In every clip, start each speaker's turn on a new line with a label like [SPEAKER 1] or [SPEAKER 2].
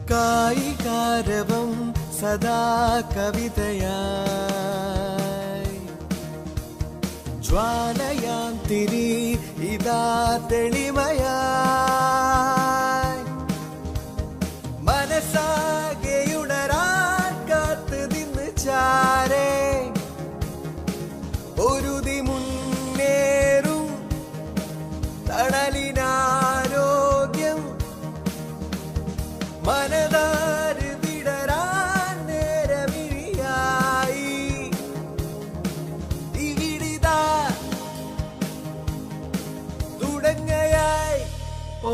[SPEAKER 1] കായികാരവം സദാ കവിതയായി ജ്വാലയാം തിരി ഇതാ തെളിമയായി മനസ്സാകെയുണരാൻ കാത്ത് നിന്ന് ചാരേ ഒരുതി മുന്നേറും തണലിനാരോഗ്യം മനതാര് വിടരാൻ നേരമിഴിയായി ഇവിടിതാ തുടങ്ങയായി ഓ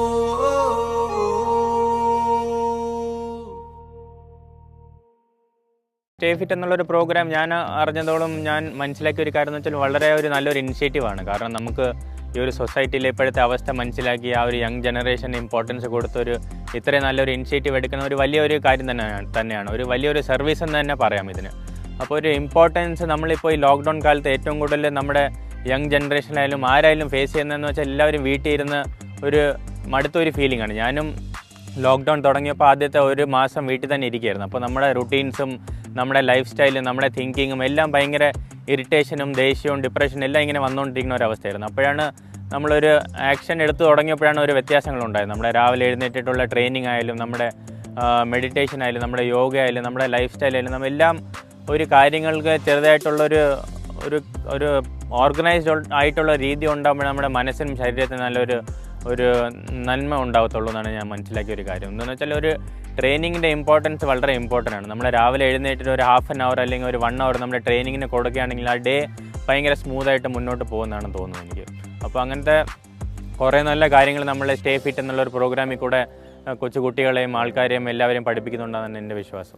[SPEAKER 2] സ്റ്റേ ഫിറ്റ് എന്നുള്ളൊരു പ്രോഗ്രാം ഞാൻ അറിഞ്ഞതോളം ഞാൻ മനസ്സിലാക്കിയ ഒരു കാര്യം എന്ന് വെച്ചാൽ വളരെ ഒരു നല്ലൊരു ഇനിഷ്യേറ്റീവാണ്. കാരണം നമുക്ക് ഈ ഒരു സൊസൈറ്റിയിലെ ഇപ്പോഴത്തെ അവസ്ഥ മനസ്സിലാക്കി ആ ഒരു യങ് ജനറേഷന് ഇമ്പോർട്ടൻസ് കൊടുത്തൊരു ഇത്രയും നല്ലൊരു ഇനിഷ്യേറ്റീവ് എടുക്കുന്ന ഒരു വലിയൊരു കാര്യം തന്നെയാണ് ഒരു വലിയൊരു സർവീസ് എന്ന് തന്നെ പറയാം ഇതിന്. അപ്പോൾ ഒരു ഇമ്പോർട്ടൻസ് നമ്മളിപ്പോൾ ഈ ലോക്ക്ഡൗൺ കാലത്ത് ഏറ്റവും കൂടുതൽ നമ്മുടെ യങ് ജനറേഷനായാലും ആരായാലും ഫേസ് ചെയ്യുന്നതെന്ന് വെച്ചാൽ എല്ലാവരും വീട്ടിൽ ഇരുന്ന് ഒരു മടുത്തൊരു ഫീലിംഗാണ്. ഞാനും ലോക്ക്ഡൗൺ തുടങ്ങിയപ്പോൾ ആദ്യത്തെ ഒരു മാസം വീട്ടിൽ തന്നെ ഇരിക്കുകയായിരുന്നു. അപ്പോൾ നമ്മുടെ റുട്ടീൻസും നമ്മുടെ ലൈഫ് സ്റ്റൈലും നമ്മുടെ തിങ്കിങ്ങും എല്ലാം ഭയങ്കര ഇറിറ്റേഷനും ദേഷ്യവും ഡിപ്രഷനും എല്ലാം ഇങ്ങനെ വന്നുകൊണ്ടിരിക്കുന്ന ഒരു അവസ്ഥയായിരുന്നു. അപ്പോഴാണ് നമ്മളൊരു ആക്ഷൻ എടുത്തു തുടങ്ങിയപ്പോഴാണ് ഒരു വ്യത്യാസങ്ങളുണ്ടായത്. നമ്മുടെ രാവിലെ എഴുന്നേറ്റിട്ടുള്ള ട്രെയിനിങ് ആയാലും നമ്മുടെ മെഡിറ്റേഷൻ ആയാലും നമ്മുടെ യോഗ ആയാലും നമ്മുടെ ലൈഫ് സ്റ്റൈലായാലും നമ്മളെല്ലാം ഒരു കാര്യങ്ങൾക്ക് ചെറുതായിട്ടുള്ളൊരു ഒരു ഓർഗനൈസ്ഡ് ആയിട്ടുള്ള രീതി ഉണ്ടാകുമ്പോൾ നമ്മുടെ മനസ്സിനും ശരീരത്തിനും ഒരു നന്മ ഉണ്ടാകത്തുള്ളൂ എന്നാണ് ഞാൻ മനസ്സിലാക്കിയ ഒരു കാര്യം. എന്താണെന്ന് വെച്ചാൽ ഒരു ട്രെയിനിങ്ങിൻ്റെ ഇമ്പോർട്ടൻസ് വളരെ ഇമ്പോർട്ടൻ്റ് ആണ്. നമ്മൾ രാവിലെ എഴുന്നേറ്റിട്ട് ഒരു ഹാഫ് ആൻ അവർ അല്ലെങ്കിൽ ഒരു 1 hour നമ്മുടെ ട്രെയിനിങ്ങിന് കൊടുക്കുകയാണെങ്കിൽ ആ ഡേ ഭയങ്കര സ്മൂത്തായിട്ട് മുന്നോട്ട് പോകുന്നതാണ് തോന്നുന്നത് എനിക്ക്. അപ്പോൾ അങ്ങനത്തെ കുറേ നല്ല കാര്യങ്ങൾ നമ്മൾ സ്റ്റേ ഫിറ്റ് എന്നുള്ളൊരു പ്രോഗ്രാമിൽ കൂടെ കൊച്ചുകുട്ടികളെയും ആൾക്കാരെയും എല്ലാവരെയും പഠിപ്പിക്കുന്നുണ്ടെന്നാണ് എൻ്റെ വിശ്വാസം.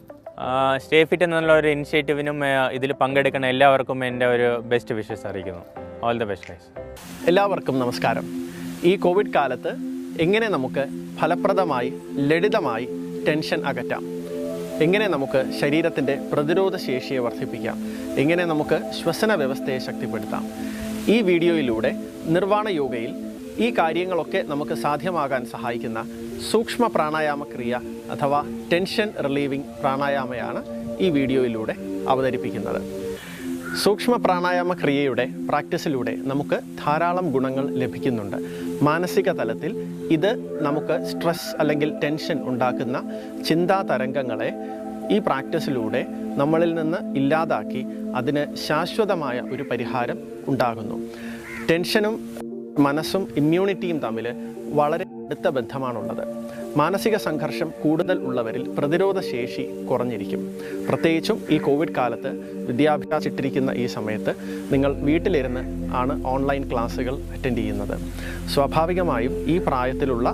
[SPEAKER 2] സ്റ്റേ ഫിറ്റ് എന്നുള്ള ഒരു ഇനിഷ്യേറ്റീവിനും ഇതിൽ പങ്കെടുക്കുന്ന എല്ലാവർക്കും എൻ്റെ ഒരു ബെസ്റ്റ് വിഷസ് അറിയിക്കുന്നു. All the best guys.
[SPEAKER 3] എല്ലാവർക്കും നമസ്കാരം. ഈ കോവിഡ് കാലത്ത് എങ്ങനെ നമുക്ക് ഫലപ്രദമായി ലളിതമായി ടെൻഷൻ അകറ്റാം, എങ്ങനെ നമുക്ക് ശരീരത്തിൻ്റെ പ്രതിരോധ ശേഷിയെ വർദ്ധിപ്പിക്കാം, എങ്ങനെ നമുക്ക് ശ്വസന വ്യവസ്ഥയെ ശക്തിപ്പെടുത്താം, ഈ വീഡിയോയിലൂടെ നിർവാണ യോഗയിൽ ഈ കാര്യങ്ങളൊക്കെ നമുക്ക് സാധ്യമാകാൻ സഹായിക്കുന്ന സൂക്ഷ്മ പ്രാണായാമ ക്രിയ അഥവാ ടെൻഷൻ റിലീവിംഗ് പ്രാണായാമയാണ് ഈ വീഡിയോയിലൂടെ അവതരിപ്പിക്കുന്നത്. സൂക്ഷ്മ പ്രാണായാമ ക്രിയയുടെ പ്രാക്ടീസിലൂടെ നമുക്ക് ധാരാളം ഗുണങ്ങൾ ലഭിക്കുന്നുണ്ട്. മാനസിക തലത്തിൽ ഇത് നമുക്ക് സ്ട്രെസ് അല്ലെങ്കിൽ ടെൻഷൻ ഉണ്ടാക്കുന്ന ചിന്താ തരംഗങ്ങളെ ഈ പ്രാക്ടീസിലൂടെ നമ്മളിൽ നിന്ന് ഇല്ലാതാക്കി അതിന് ശാശ്വതമായ ഒരു പരിഹാരം ഉണ്ടാകുന്നു. ടെൻഷനും മനസ്സും ഇമ്മ്യൂണിറ്റിയും തമ്മിൽ വളരെ അടുത്ത ബന്ധമാണുള്ളത്. മാനസിക സംഘർഷം കൂടുതൽ ഉള്ളവരിൽ പ്രതിരോധ ശേഷി കുറഞ്ഞിരിക്കും. പ്രത്യേകിച്ചും ഈ കോവിഡ് കാലത്ത് വിദ്യാഭ്യാസിട്ടിരിക്കുന്ന ഈ സമയത്ത് നിങ്ങൾ വീട്ടിലിരുന്ന് ആണ് ഓൺലൈൻ ക്ലാസ്സുകൾ അറ്റൻഡ് ചെയ്യുന്നത്. സ്വാഭാവികമായും ഈ പ്രായത്തിലുള്ള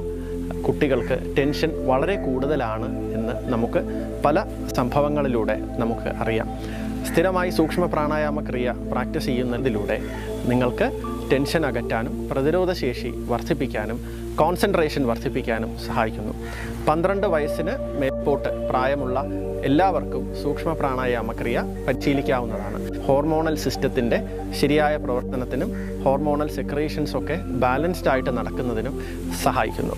[SPEAKER 3] കുട്ടികൾക്ക് ടെൻഷൻ വളരെ കൂടുതലാണ് എന്ന് നമുക്ക് പല സംഭവങ്ങളിലൂടെ നമുക്ക് അറിയാം. സ്ഥിരമായി സൂക്ഷ്മ പ്രാണായാമ ക്രിയ പ്രാക്ടീസ് ചെയ്യുന്നതിലൂടെ നിങ്ങൾക്ക് ടെൻഷൻ അകറ്റാനും പ്രതിരോധ ശേഷി വർദ്ധിപ്പിക്കാനും കോൺസെൻട്രേഷൻ വർദ്ധിപ്പിക്കാനും സഹായിക്കുന്നു. 12 വയസ്സിന് മേൽപോട്ട് പ്രായമുള്ള എല്ലാവർക്കും സൂക്ഷ്മ പ്രാണായാമ ക്രിയ പരിശീലിക്കാവുന്നതാണ്. ഹോർമോണൽ സിസ്റ്റത്തിൻ്റെ ശരിയായ പ്രവർത്തനത്തിനും ഹോർമോണൽ സെക്രീഷൻസൊക്കെ ബാലൻസ്ഡ് ആയിട്ട് നടക്കുന്നതിനും സഹായിക്കുന്നു.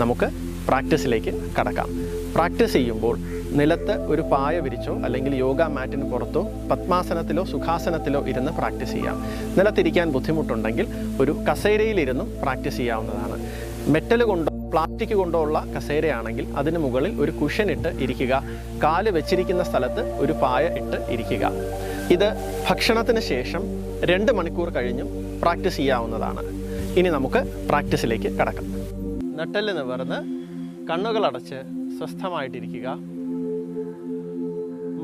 [SPEAKER 3] നമുക്ക് പ്രാക്ടീസിലേക്ക് കടക്കാം. പ്രാക്ടീസ് ചെയ്യുമ്പോൾ നിലത്ത് ഒരു പായ വിരിച്ചോ അല്ലെങ്കിൽ യോഗ മാറ്റിന് പുറത്തോ പത്മാസനത്തിലോ സുഖാസനത്തിലോ ഇരുന്ന് പ്രാക്ടീസ് ചെയ്യാം. നിലത്തിരിക്കാൻ ബുദ്ധിമുട്ടുണ്ടെങ്കിൽ ഒരു കസേരയിലിരുന്നും പ്രാക്ടീസ് ചെയ്യാവുന്നതാണ്. മെറ്റൽ കൊണ്ടോ പ്ലാസ്റ്റിക് കൊണ്ടോ ഉള്ള കസേരയാണെങ്കിൽ അതിന് മുകളിൽ ഒരു കുഷൻ ഇട്ട് ഇരിക്കുക. കാല് വെച്ചിരിക്കുന്ന സ്ഥലത്ത് ഒരു പായ ഇട്ട് ഇരിക്കുക. ഇത് ഭക്ഷണത്തിന് ശേഷം 2 മണിക്കൂർ കഴിഞ്ഞും പ്രാക്ടീസ് ചെയ്യാവുന്നതാണ്. ഇനി നമുക്ക് പ്രാക്ടീസിലേക്ക് കടക്കാം. നട്ടെല്ല് നിവർന്ന് കണ്ണുകളടച്ച് സ്വസ്ഥമായിട്ടിരിക്കുക.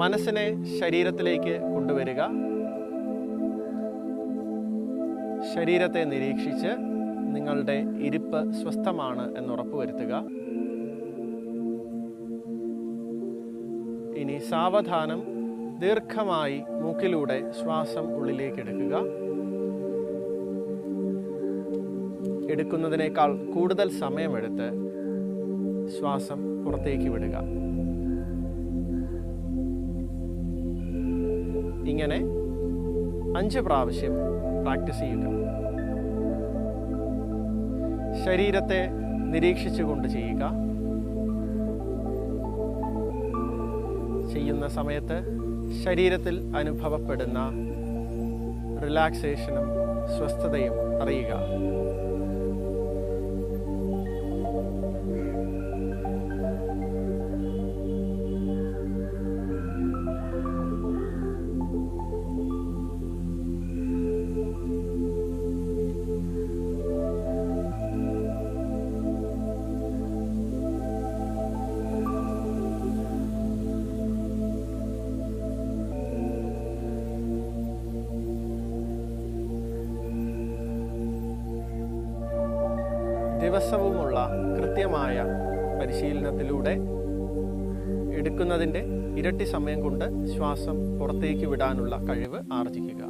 [SPEAKER 3] മനസ്സിനെ ശരീരത്തിലേക്ക് കൊണ്ടുവരിക. ശരീരത്തെ നിരീക്ഷിച്ച് നിങ്ങളുടെ ഇരിപ്പ് സ്വസ്ഥമാണ് എന്നുറപ്പുവരുത്തുക. ഇനി സാവധാനം ദീർഘമായി മൂക്കിലൂടെ ശ്വാസം ഉള്ളിലേക്ക് എടുക്കുക. എടുക്കുന്നതിനേക്കാൾ കൂടുതൽ സമയമെടുത്ത് ശ്വാസം പുറത്തേക്ക് വിടുക. ഇങ്ങനെ 5 പ്രാവശ്യം പ്രാക്ടീസ് ചെയ്യുക. ശരീരത്തെ നിരീക്ഷിച്ചുകൊണ്ട് ചെയ്യുക. ചെയ്യുന്ന സമയത്ത് ശരീരത്തിൽ അനുഭവപ്പെടുന്ന റിലാക്സേഷനും സ്വസ്ഥതയും അറിയുക. ദിവസവുമുള്ള കൃത്യമായ പരിശീലനത്തിലൂടെ എടുക്കുന്നതിൻ്റെ ഇരട്ടി സമയം കൊണ്ട് ശ്വാസം പുറത്തേക്ക് വിടാനുള്ള കഴിവ് ആർജിക്കുക.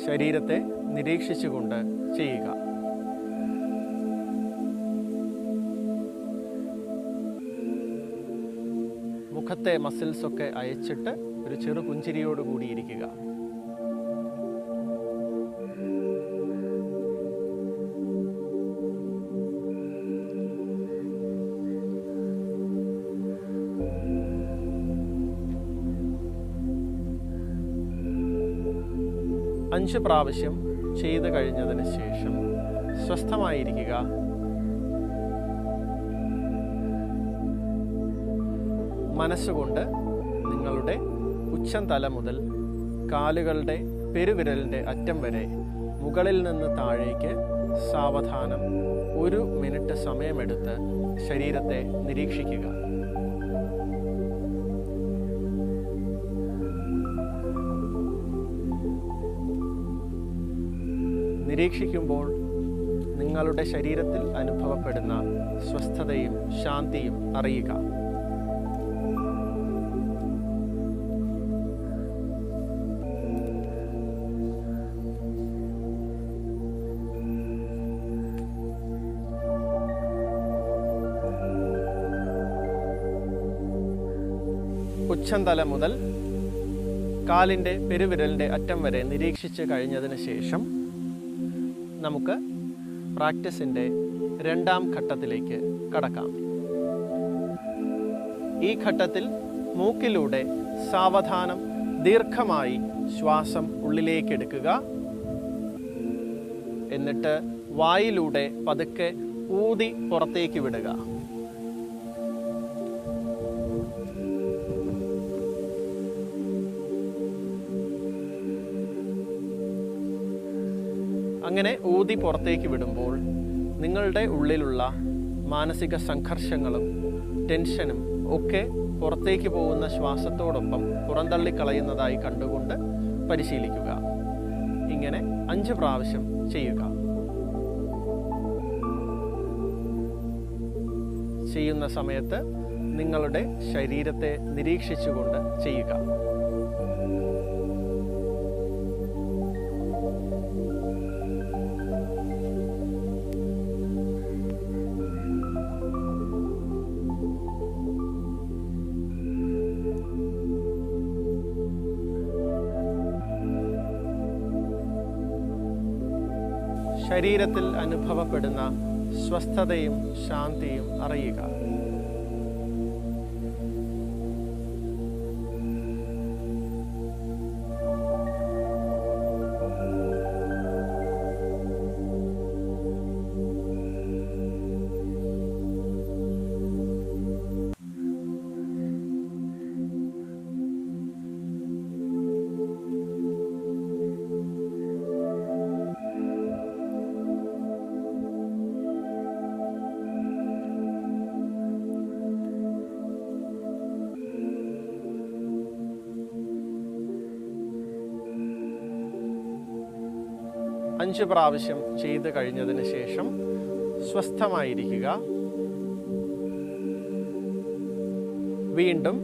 [SPEAKER 3] ശരീരത്തെ നിരീക്ഷിച്ചുകൊണ്ട് ചെയ്യുക. മുഖത്തെ മസിൽസൊക്കെ അയച്ചിട്ട് ഒരു ചെറു പുഞ്ചിരിയോടുകൂടി ഇരിക്കുക. അഞ്ച് പ്രാവശ്യം ചെയ്തു കഴിഞ്ഞതിന് ശേഷം സ്വസ്ഥമായിരിക്കുക. മനസ്സുകൊണ്ട് നിങ്ങളുടെ ഉച്ചം തല മുതൽ കാലുകളുടെ പെരുവിരലിൻ്റെ അറ്റം വരെ മുകളിൽ നിന്ന് താഴേക്ക് സാവധാനം 1 മിനിറ്റ് സമയമെടുത്ത് ശരീരത്തെ നിരീക്ഷിക്കുക. നിരീക്ഷിക്കുമ്പോൾ നിങ്ങളുടെ ശരീരത്തിൽ അനുഭവപ്പെടുന്ന സ്വസ്ഥതയും ശാന്തിയും അറിയുക. ഉച്ചം തല മുതൽ കാലിൻ്റെ പെരുവിരലിൻ്റെ അറ്റം വരെ നിരീക്ഷിച്ച് കഴിഞ്ഞതിന് ശേഷം നമുക്ക് പ്രാക്ടീസിൻ്റെ 2ാം ഘട്ടത്തിലേക്ക് കടക്കാം. ഈ ഘട്ടത്തിൽ മൂക്കിലൂടെ സാവധാനം ദീർഘമായി ശ്വാസം ഉള്ളിലേക്ക് എടുക്കുക. എന്നിട്ട് വായിലൂടെ പതുക്കെ ഊതി പുറത്തേക്ക് വിടുക. അങ്ങനെ ഊതി പുറത്തേക്ക് വിടുമ്പോൾ നിങ്ങളുടെ ഉള്ളിലുള്ള മാനസിക സംഘർഷങ്ങളും ടെൻഷനും ഒക്കെ പുറത്തേക്ക് പോകുന്ന ശ്വാസത്തോടൊപ്പം പുറന്തള്ളിക്കളയുന്നതായി കണ്ടുകൊണ്ട് പരിശീലിക്കുക. ഇങ്ങനെ 5 പ്രാവശ്യം ചെയ്യുക. ചെയ്യുന്ന സമയത്ത് നിങ്ങളുടെ ശരീരത്തെ നിരീക്ഷിച്ചുകൊണ്ട് ചെയ്യുക. ശരീരത്തിൽ അനുഭവപ്പെടുന്ന സ്വസ്ഥതയും ശാന്തിയും അറിയുക. അഞ്ച് പ്രാവശ്യം ചെയ്ത് കഴിഞ്ഞതിന് ശേഷം സ്വസ്ഥമായിരിക്കുക. വീണ്ടും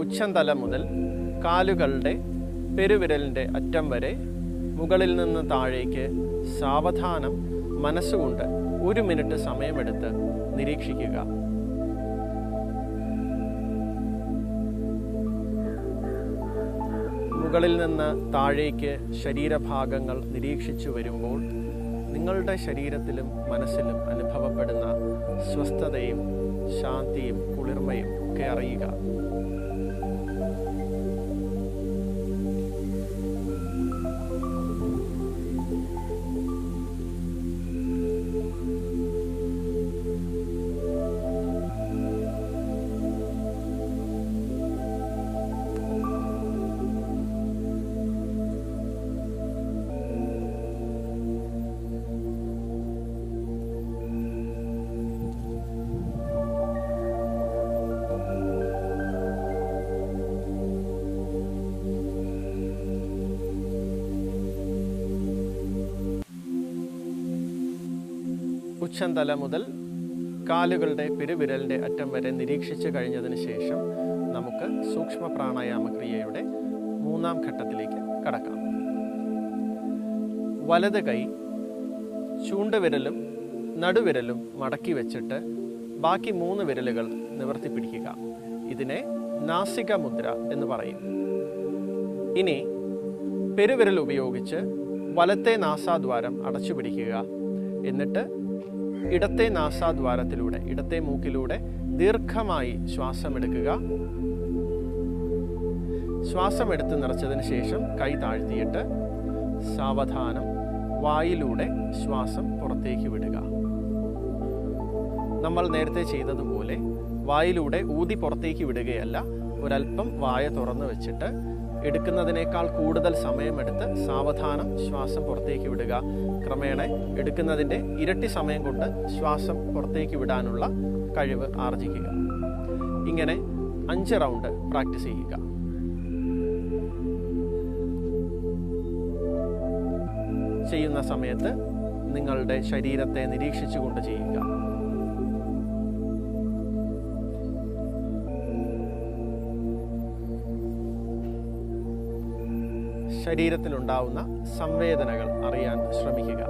[SPEAKER 3] ഉച്ചം തല മുതൽ കാലുകളുടെ പെരുവിരലിൻ്റെ അറ്റം വരെ മുകളിൽ നിന്ന് താഴേക്ക് സാവധാനം മനസ്സുകൊണ്ട് 1 മിനിറ്റ് സമയമെടുത്ത് നിരീക്ഷിക്കുക. മുകളിൽ നിന്ന് താഴേക്ക് ശരീരഭാഗങ്ങൾ നിരീക്ഷിച്ചു വരുമ്പോൾ നിങ്ങളുടെ ശരീരത്തിലും മനസ്സിലും അനുഭവപ്പെടുന്ന സ്വസ്ഥതയും ശാന്തിയും കുളിർമയും ഒക്കെ അറിയുക. ഉച്ചന്തല മുതൽ കാലുകളുടെ പെരുവിരലിൻ്റെ അറ്റം വരെ നിരീക്ഷിച്ചു കഴിഞ്ഞതിന് ശേഷം നമുക്ക് സൂക്ഷ്മ പ്രാണായാമ ക്രിയയുടെ 3-ാം ഘട്ടത്തിലേക്ക് കടക്കാം. വലത് കൈ ചൂണ്ടുവിരലും നടുവിരലും മടക്കി വെച്ചിട്ട് ബാക്കി 3 വിരലുകൾ നിവർത്തി പിടിക്കുക. ഇതിനെ നാസിക മുദ്ര എന്ന് പറയും. ഇനി പെരുവിരൽ ഉപയോഗിച്ച് വലത്തെ നാസാദ്വാരം അടച്ചു പിടിക്കുക. എന്നിട്ട് ഇടത്തെ നാസാദ്വാരത്തിലൂടെ, ഇടത്തെ മൂക്കിലൂടെ ദീർഘമായി ശ്വാസമെടുക്കുക. ശ്വാസമെടുത്ത് നിറച്ചതിന് ശേഷം കൈ താഴ്ത്തിയിട്ട് സാവധാനം വായിലൂടെ ശ്വാസം പുറത്തേക്ക് വിടുക. നമ്മൾ നേരത്തെ ചെയ്തതുപോലെ വായിലൂടെ ഊതി പുറത്തേക്ക് വിടുകയല്ല, ഒരൽപ്പം വായ തുറന്നു വെച്ചിട്ട് എടുക്കുന്നതിനേക്കാൾ കൂടുതൽ സമയമെടുത്ത് സാവധാനം ശ്വാസം പുറത്തേക്ക് വിടുക. ക്രമേണ എടുക്കുന്നതിൻ്റെ ഇരട്ടി സമയം കൊണ്ട് ശ്വാസം പുറത്തേക്ക് വിടാനുള്ള കഴിവ് ആർജിക്കുക. ഇങ്ങനെ 5 റൗണ്ട് പ്രാക്ടീസ് ചെയ്യുക. ചെയ്യുന്ന സമയത്ത് നിങ്ങളുടെ ശരീരത്തെ നിരീക്ഷിച്ചുകൊണ്ട് ചെയ്യുക. ശരീരത്തിലുണ്ടാവുന്ന സംവേദനകൾ അറിയാൻ ശ്രമിക്കുക.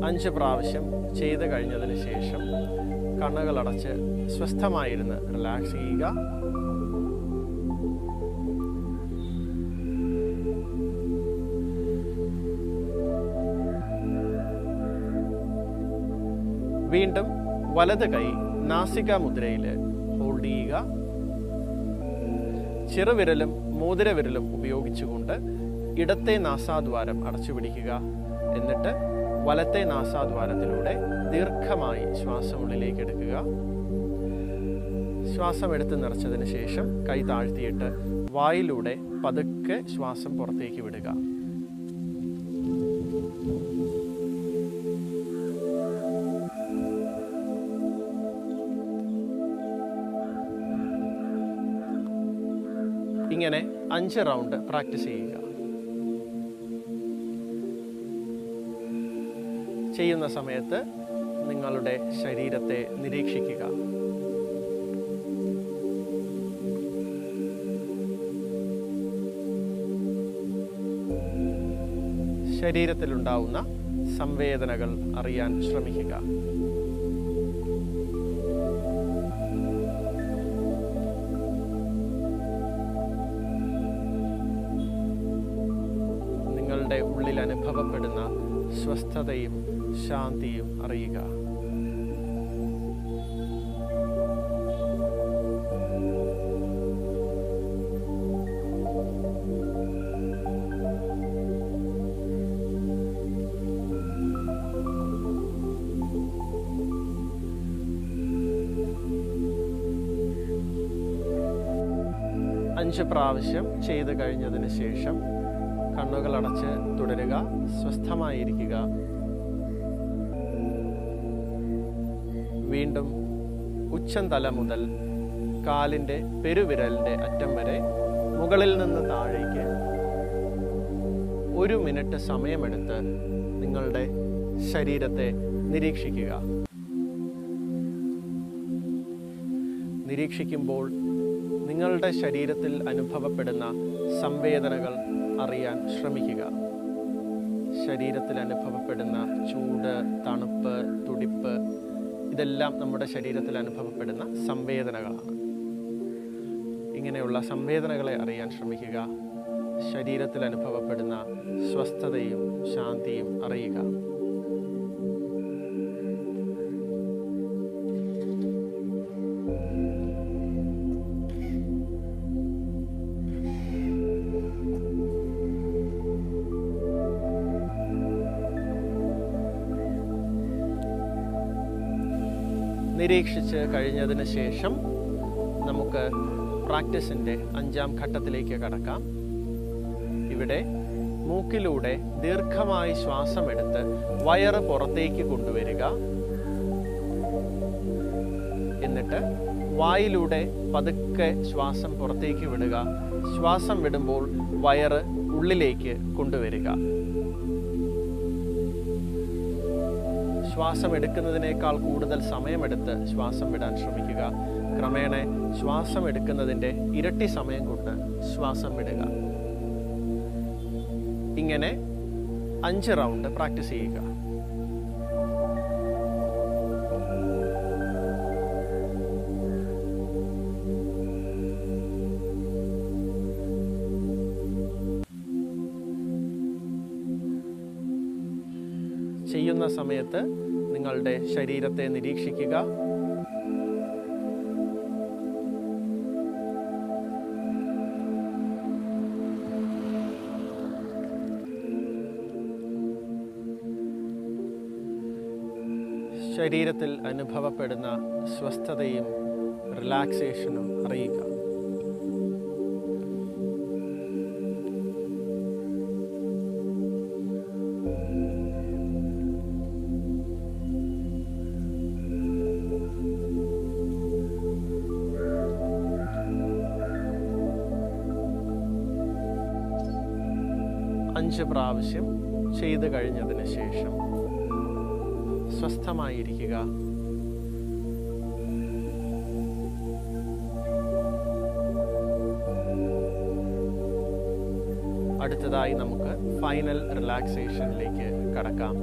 [SPEAKER 3] അഞ്ച് പ്രാവശ്യം ചെയ്ത് കഴിഞ്ഞതിന് ശേഷം കണ്ണുകളടച്ച് സ്വസ്ഥമായിരുന്ന് റിലാക്സ് ചെയ്യുക. വീണ്ടും വലത് കൈ നാസിക മുദ്രയിൽ ഹോൾഡ് ചെയ്യുക. ചെറുവിരലും മോതിരവിരലും ഉപയോഗിച്ചുകൊണ്ട് ഇടത്തെ നാസാദ്വാരം അടച്ചുപിടിക്കുക. എന്നിട്ട് വലത്തെ നാസാദ്വാരത്തിലൂടെ ദീർഘമായി ശ്വാസം ഉള്ളിലേക്ക് എടുക്കുക. ശ്വാസം എടുത്ത് നിറച്ചതിന് ശേഷം കൈ താഴ്ത്തിയിട്ട് വായിലൂടെ പതുക്കെ ശ്വാസം പുറത്തേക്ക് വിടുക. ഇങ്ങനെ 5 റൗണ്ട് പ്രാക്ടീസ് ചെയ്യുക. ചെയ്യുന്ന സമയത്ത് നിങ്ങളുടെ ശരീരത്തെ നിരീക്ഷിക്കുക. ശരീരത്തിലുണ്ടാവുന്ന സംവേദനകൾ അറിയാൻ ശ്രമിക്കുക. നിങ്ങളുടെ ഉള്ളിൽ അനുഭവപ്പെടുന്ന സ്വസ്ഥതയും ശാന്തിയും അറിയുക. 5 പ്രാവശ്യം ചെയ്ത് കഴിഞ്ഞതിന് ശേഷം കണ്ണുകളടച്ച് തുടരുക. സ്വസ്ഥമായിരിക്കുക. വീണ്ടും ഉച്ചം തല മുതൽ കാലിൻ്റെ പെരുവിരലിൻ്റെ അറ്റം വരെ മുകളിൽ നിന്ന് താഴേക്ക് 1 മിനിറ്റ് സമയമെടുത്ത് നിങ്ങളുടെ ശരീരത്തെ നിരീക്ഷിക്കുക. നിരീക്ഷിക്കുമ്പോൾ നിങ്ങളുടെ ശരീരത്തിൽ അനുഭവപ്പെടുന്ന സംവേദനകൾ അറിയാൻ ശ്രമിക്കുക. ശരീരത്തിൽ അനുഭവപ്പെടുന്ന ചൂട്, തണുപ്പ്, തുടിപ്പ്, ഇതെല്ലാം നമ്മുടെ ശരീരത്തിൽ അനുഭവപ്പെടുന്ന സംവേദനകളാണ്. ഇങ്ങനെയുള്ള സംവേദനകളെ അറിയാൻ ശ്രമിക്കുക. ശരീരത്തിൽ അനുഭവപ്പെടുന്ന സ്വസ്ഥതയും ശാന്തിയും അറിയുക. നിരീക്ഷിച്ച് കഴിഞ്ഞതിന് ശേഷം നമുക്ക് പ്രാക്ടീസിൻ്റെ 5ാം ഘട്ടത്തിലേക്ക് കടക്കാം. ഇവിടെ മൂക്കിലൂടെ ദീർഘമായി ശ്വാസമെടുത്ത് വയറ് പുറത്തേക്ക് കൊണ്ടുവരിക. എന്നിട്ട് വായിലൂടെ പതുക്കെ ശ്വാസം പുറത്തേക്ക് വിടുക. ശ്വാസം വിടുമ്പോൾ വയറ് ഉള്ളിലേക്ക് കൊണ്ടുവരിക. ശ്വാസം എടുക്കുന്നതിനേക്കാൾ കൂടുതൽ സമയമെടുത്ത് ശ്വാസം വിടാൻ ശ്രമിക്കുക. ക്രമേണ ശ്വാസം എടുക്കുന്നതിൻ്റെ ഇരട്ടി സമയം കൊണ്ട് ശ്വാസം വിടുക. ഇങ്ങനെ 5 റൗണ്ട് പ്രാക്ടീസ് ചെയ്യുക. ചെയ്യുന്ന സമയത്ത് നിങ്ങളുടെ ശരീരത്തെ നിരീക്ഷിക്കുക. ശരീരത്തിൽ അനുഭവപ്പെടുന്ന സ്വസ്ഥതയും റിലാക്സേഷനും അറിയുക. അഞ്ച് പ്രാവശ്യം ചെയ്തു കഴിഞ്ഞതിന് ശേഷം സ്വസ്ഥമായിരിക്കുക. അടുത്തതായി നമുക്ക് ഫൈനൽ റിലാക്സേഷനിലേക്ക് കടക്കാം.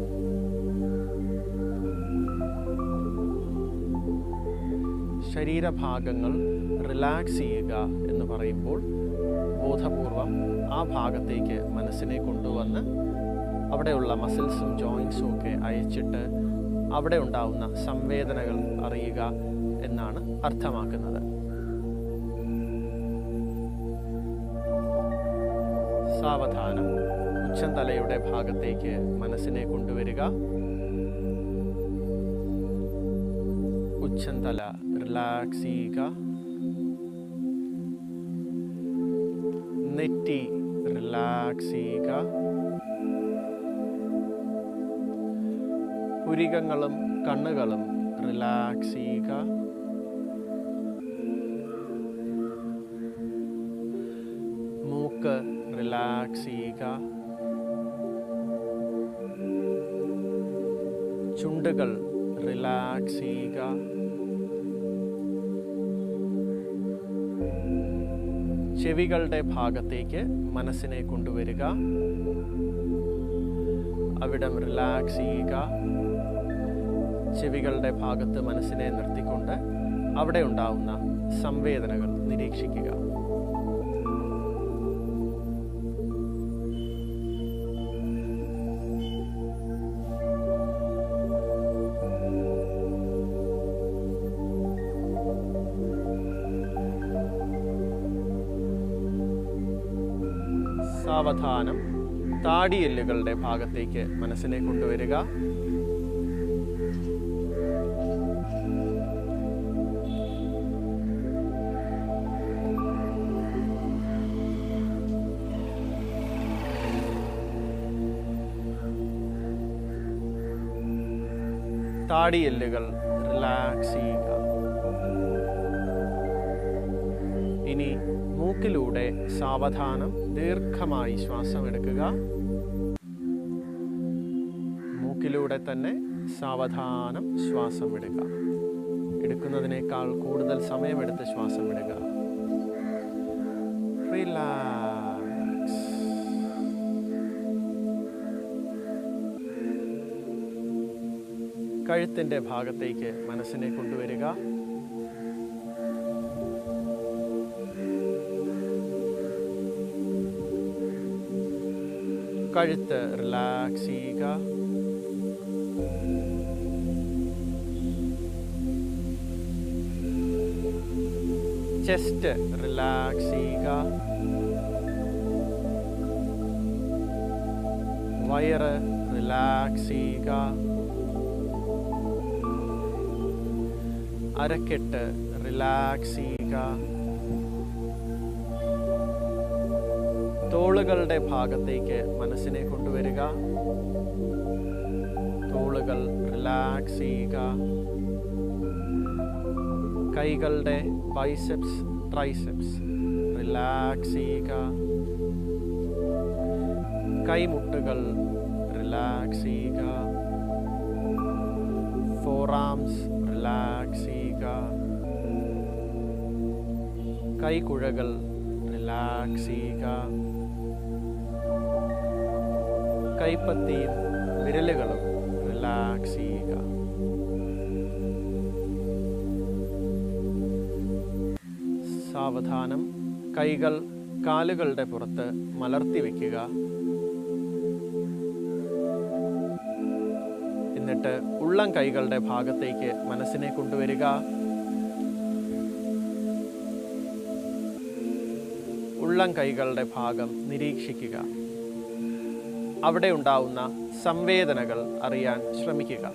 [SPEAKER 3] ശരീരഭാഗങ്ങൾ റിലാക്സ് ചെയ്യുക എന്ന് പറയുമ്പോൾ ബോധപൂർവം ആ ഭാഗത്തേക്ക് മനസ്സിനെ കൊണ്ടുവന്ന് അവിടെയുള്ള മസിൽസും ജോയിൻസും ഒക്കെ അയച്ചിട്ട് അവിടെ ഉണ്ടാവുന്ന സംവേദനകൾ അറിയുക എന്നാണ് അർത്ഥമാക്കുന്നത്. സാവധാനം ഉച്ചന്തലയുടെ ഭാഗത്തേക്ക് മനസ്സിനെ കൊണ്ടുവരിക. ഉച്ചന്തല റിലാക്സ് ചെയ്യുക. നെറ്റി റിലാക്സ് ചെയ്യുക. പുരികങ്ങളും കണ്ണുകളും റിലാക്സ് ചെയ്യുക. മൂക്ക് റിലാക്സ് ചെയ്യുക. ചുണ്ടുകൾ റിലാക്സ് ചെയ്യുക. ചെവികളുടെ ഭാഗത്തേക്ക് മനസ്സിനെ കൊണ്ടുവരിക. അവിടം റിലാക്സ് ചെയ്യുക. ചെവികളുടെ ഭാഗത്ത് മനസ്സിനെ നിർത്തിക്കൊണ്ട് അവിടെ ഉണ്ടാവുന്ന സംവേദനകൾ നിരീക്ഷിക്കുക. സാവധാനം താടിയെല്ലുകളുടെ ഭാഗത്തേക്ക് മനസ്സിനെ കൊണ്ടുവരിക. താടിയെല്ലുകൾ റിലാക്സ് ചെയ്യുക. ഇനി മൂക്കിലൂടെ സാവധാനം ദീർഘമായി ശ്വാസം എടുക്കുക. മൂക്കിലൂടെ തന്നെ സാവധാനം ശ്വാസം വിടുക. എടുക്കുന്നതിനേക്കാൾ കൂടുതൽ സമയമെടുത്ത് ശ്വാസം വിടുക. റിലാക്സ്. കഴുത്തിൻ്റെ ഭാഗത്തേക്ക് മനസ്സിനെ കൊണ്ടുവരിക. കഴുത്ത് റിലാക്സ് ചെയ്യുക. ചെസ്റ്റ് റിലാക്സ് ചെയ്യുക. വയറ് റിലാക്സ് ചെയ്യുക. അരക്കെട്ട് റിലാക്സ് ചെയ്യുക. തോളുകളുടെ ഭാഗത്തേക്ക് മനസ്സിനെ കൊണ്ടുവരിക. തോളുകൾ റിലാക്സ് ചെയ്യുക. കൈകളുടെ ബൈസെപ്സ് ട്രൈസെപ്സ് റിലാക്സ് ചെയ്യുക. കൈമുട്ടുകൾ റിലാക്സ് ചെയ്യുക. ഫോറാംസ് റിലാക്സ് ചെയ്യുക. കൈക്കുഴകൾ റിലാക്സ് ചെയ്യുക. കൈപ്പത്തിയും വിരലുകളും റിലാക്സ് ചെയ്യുക. സാവധാനം കൈകൾ കാലുകളുടെ പുറത്ത് മലർത്തി വയ്ക്കുക. എന്നിട്ട് ഉള്ളം കൈകളുടെ ഭാഗത്തേക്ക് മനസ്സിനെ കൊണ്ടുവരിക. ഉള്ളം കൈകളുടെ ഭാഗം നിരീക്ഷിക്കുക. അവിടെ ഉണ്ടാവുന്ന സംവേദനകൾ അറിയാൻ ശ്രമിക്കുക.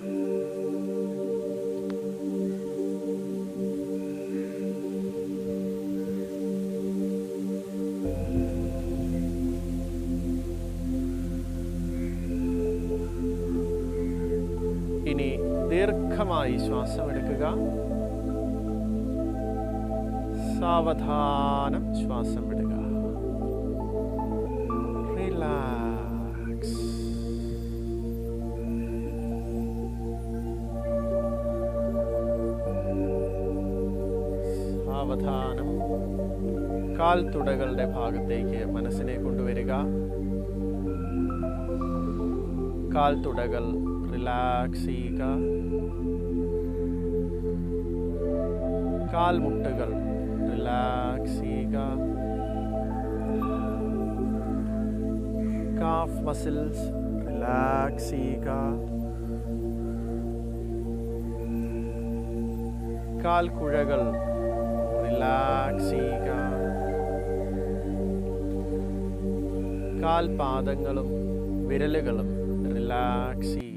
[SPEAKER 3] ഇനി ദീർഘമായി ശ്വാസം എടുക്കുക. സാവധാനം ശ്വാസം വിടുക. റിലാക്സ്. സാവധാനം കാൽത്തുടകളുടെ ഭാഗത്തേക്ക് മനസ്സിനെ കൊണ്ടുവരിക. കാൽത്തുടകൾ റിലാക്സ് ചെയ്യുക. കാൽമുട്ടുകൾ റിലാക്സ് ചെയ്യുക. കാഫ് മസിൽസ് റിലാക്സ് ചെയ്യുക. കാൽക്കുഴകൾ റിലാക്സ് ചെയ്യുക. കാൽപാദങ്ങളും വിരലുകളും റിലാക്സ് ചെയ്യുക.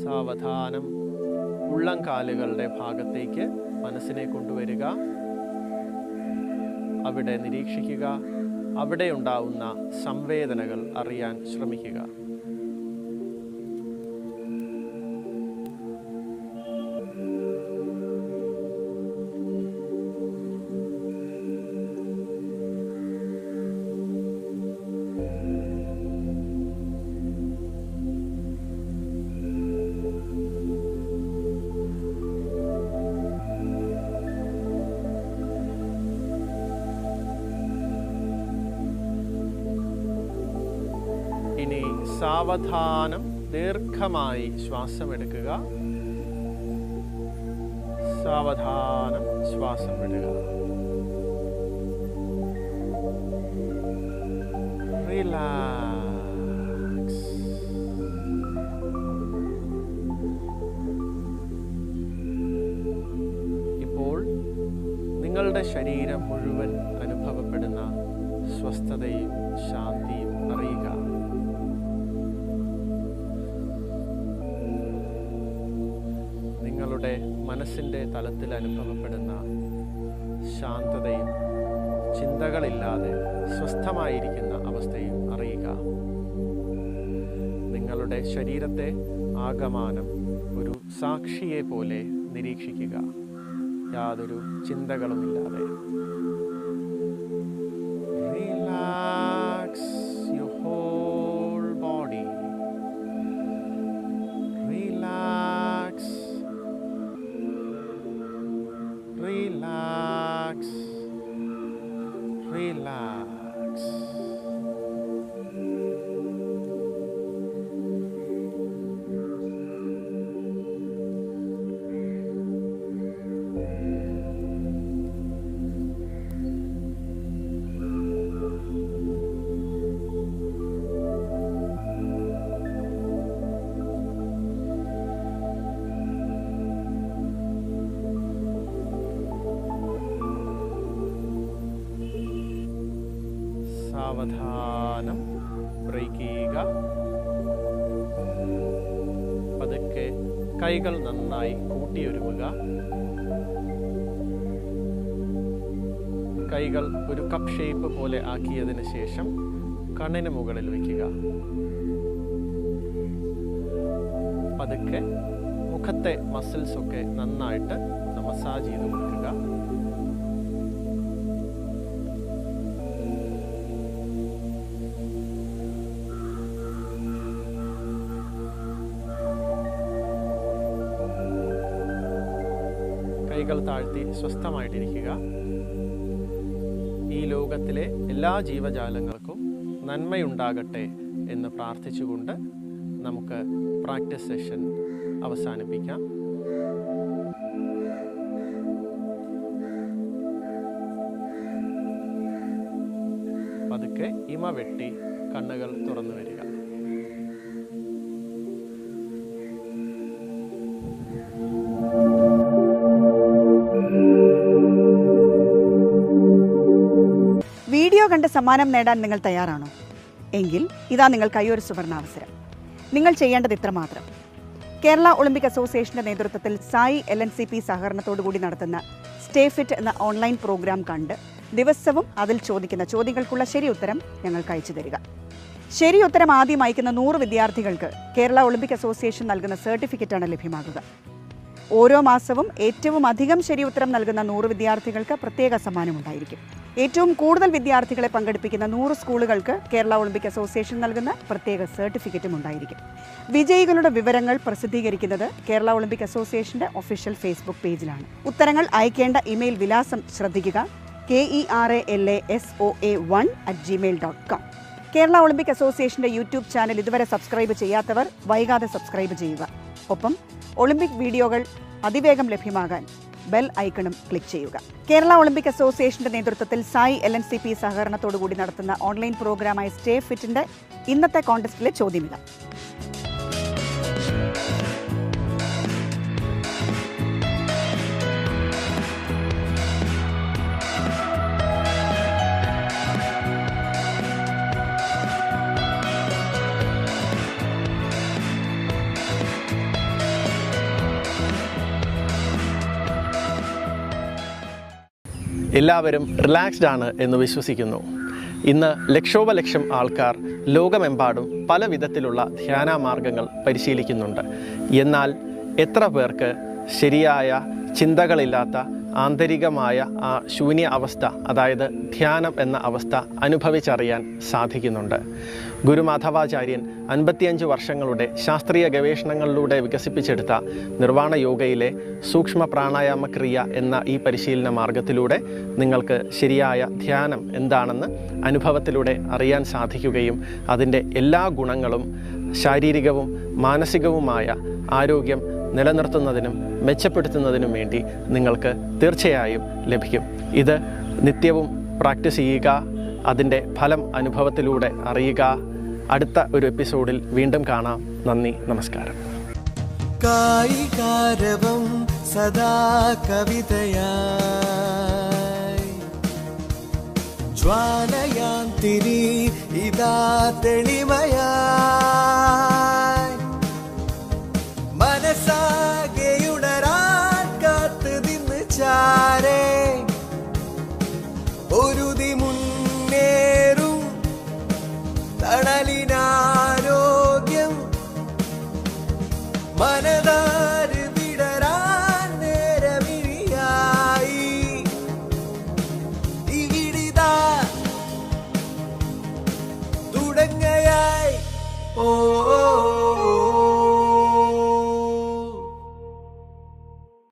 [SPEAKER 3] സാവധാനം ഉള്ളംകാലുകളുടെ ഭാഗത്തേക്ക് മനസ്സിനെ കൊണ്ടുവരിക. അവിടെ നിരീക്ഷിക്കുക. അവിടെ ഉണ്ടാവുന്ന സംവേദനകൾ അറിയാൻ ശ്രമിക്കുക. ഇനി സാവധാനം ദീർഘമായി ശ്വാസമെടുക്കുക. സാവധാനം ശ്വാസം വിടുക. റിലാക്സ്. ഇപ്പോൾ നിങ്ങളുടെ ശരീരം മുഴുവൻ അനുഭവപ്പെടുന്ന സ്വസ്ഥതയും ശാന്തിയും അറിയുക. നിങ്ങളുടെ മനസ്സിൻ്റെ തലത്തിൽ അനുഭവപ്പെടുന്ന ശാന്തതയും ചിന്തകളില്ലാതെ സ്വസ്ഥമായിരിക്കുന്ന അവസ്ഥയും അറിയുക. നിങ്ങളുടെ ശരീരത്തെ ആകമാനം ഒരു സാക്ഷിയെ പോലെ നിരീക്ഷിക്കുക, യാതൊരു ചിന്തകളുമില്ലാതെ. Relax your whole body. Relax. Relax. Relax. സാവധാനം ബ്രേക്ക് ചെയ്യുക. പതുക്കെ കൈകൾ നന്നായി കൂട്ടിയൊരുമുക. കൈകൾ ഒരു കപ്പ് ഷേപ്പ് പോലെ ആക്കിയതിന് ശേഷം കണ്ണിന് മുകളിൽ വയ്ക്കുക. പതുക്കെ മുഖത്തെ മസിൽസ് ഒക്കെ നന്നായിട്ട് മസാജ് ചെയ്ത് കൊടുക്കുക. കൈകൾ താഴ്ത്തി സ്വസ്ഥമായിട്ടിരിക്കുക. ഈ ലോകത്തിലെ എല്ലാ ജീവജാലങ്ങൾക്കും നന്മയുണ്ടാകട്ടെ എന്ന് പ്രാർത്ഥിച്ചുകൊണ്ട് നമുക്ക് പ്രാക്ടീസ് സെഷൻ അവസാനിപ്പിക്കാം. പതുക്കെ ഇമ വെട്ടി കണ്ണുകൾ തുറന്നു വരിക.
[SPEAKER 4] വീഡിയോ കണ്ട് സമ്മാനം നേടാൻ നിങ്ങൾ തയ്യാറാണോ? എങ്കിൽ ഇതാ നിങ്ങൾക്കായി ഒരു സുവർണാവസരം. നിങ്ങൾ ചെയ്യേണ്ടത് ഇത്രമാത്രം. കേരള ഒളിമ്പിക് അസോസിയേഷൻ്റെ നേതൃത്വത്തിൽ സായി LNCP സഹകരണത്തോടുകൂടി നടത്തുന്ന സ്റ്റേ ഫിറ്റ് എന്ന ഓൺലൈൻ പ്രോഗ്രാം കണ്ട് ദിവസവും അതിൽ ചോദിക്കുന്ന ചോദ്യങ്ങൾക്കുള്ള ശരി ഉത്തരം ഞങ്ങൾക്ക് അയച്ചു തരിക. ശരി ഉത്തരം ആദ്യം അയക്കുന്ന 100 വിദ്യാർത്ഥികൾക്ക് കേരള ഒളിമ്പിക് അസോസിയേഷൻ നൽകുന്ന സർട്ടിഫിക്കറ്റാണ് ലഭ്യമാകുക. ഓരോ മാസവും ഏറ്റവും അധികം ശരി ഉത്തരം നൽകുന്ന 100 വിദ്യാർത്ഥികൾക്ക് പ്രത്യേക സമ്മാനമുണ്ടായിരിക്കും. ഏറ്റവും കൂടുതൽ വിദ്യാർത്ഥികളെ പങ്കെടുപ്പിക്കുന്ന 100 സ്കൂളുകൾക്ക് കേരള ഒളിമ്പിക് അസോസിയേഷൻ നൽകുന്ന പ്രത്യേക സർട്ടിഫിക്കറ്റും ഉണ്ടായിരിക്കും. വിജയികളുടെ വിവരങ്ങൾ പ്രസിദ്ധീകരിക്കുന്നത് കേരള ഒളിമ്പിക് അസോസിയേഷന്റെ ഒഫീഷ്യൽ ഫേസ്ബുക്ക് പേജിലാണ്. ഉത്തരങ്ങൾ അയക്കേണ്ട ഇമെയിൽ വിലാസം ശ്രദ്ധിക്കുക: KERALSOA1@gmail.com. കേരള ഒളിമ്പിക് അസോസിയേഷന്റെ യൂട്യൂബ് ചാനൽ ഇതുവരെ സബ്സ്ക്രൈബ് ചെയ്യാത്തവർ വൈകാതെ സബ്സ്ക്രൈബ് ചെയ്യുക. ഒപ്പം ഒളിമ്പിക് വീഡിയോകൾ അതിവേഗം ലഭ്യമാകാൻ ബെൽ ഐക്കണും ക്ലിക്ക് ചെയ്യുക. കേരള ഒളിമ്പിക് അസോസിയേഷന്റെ നേതൃത്വത്തിൽ സായി LNCP സഹകരണത്തോടുകൂടി നടത്തുന്ന ഓൺലൈൻ പ്രോഗ്രാമായ സ്റ്റേ ഫിറ്റിന്റെ ഇന്നത്തെ കോൺടെസ്റ്റിലെ ചോദ്യമില്ല.
[SPEAKER 3] എല്ലാവരും റിലാക്സ്ഡ് ആണ് എന്ന് വിശ്വസിക്കുന്നു. ഇന്ന് ലക്ഷോപലക്ഷം ആൾക്കാർ ലോകമെമ്പാടും പല വിധത്തിലുള്ള ധ്യാന മാർഗങ്ങൾ പരിശീലിക്കുന്നുണ്ട്. എന്നാൽ എത്ര പേർക്ക് ശരിയായ ചിന്തകളില്ലാത്ത ആന്തരികമായ ആ ശൂന്യ അവസ്ഥ, അതായത് ധ്യാനം എന്ന അവസ്ഥ അനുഭവിച്ചറിയാൻ സാധിക്കുന്നുണ്ട്? ഗുരുമാധവാചാര്യൻ 55 വർഷങ്ങളുടെ ശാസ്ത്രീയ ഗവേഷണങ്ങളിലൂടെ വികസിപ്പിച്ചെടുത്ത നിർവാണ യോഗയിലെ സൂക്ഷ്മ പ്രാണായാമ ക്രിയ എന്ന ഈ പരിശീലന മാർഗത്തിലൂടെ നിങ്ങൾക്ക് ശരിയായ ധ്യാനം എന്താണെന്ന് അനുഭവത്തിലൂടെ അറിയാൻ സാധിക്കുകയും അതിൻ്റെ എല്ലാ ഗുണങ്ങളും ശാരീരികവും മാനസികവുമായ ആരോഗ്യം നിലനിർത്തുന്നതിനും മെച്ചപ്പെടുത്തുന്നതിനും വേണ്ടി നിങ്ങൾക്ക് തീർച്ചയായും ലഭിക്കും. ഇത് നിത്യവും പ്രാക്ടീസ് ചെയ്യുക, അതിൻ്റെ ഫലം അനുഭവത്തിലൂടെ അറിയുക. അടുത്ത ഒരു എപ്പിസോഡിൽ വീണ്ടും കാണാം. നന്ദി, നമസ്കാരം.
[SPEAKER 1] കായികാരവം സദാ കവിതയായി ജ്വാലയാന്തിരി ഇതാ തെളിമയായി.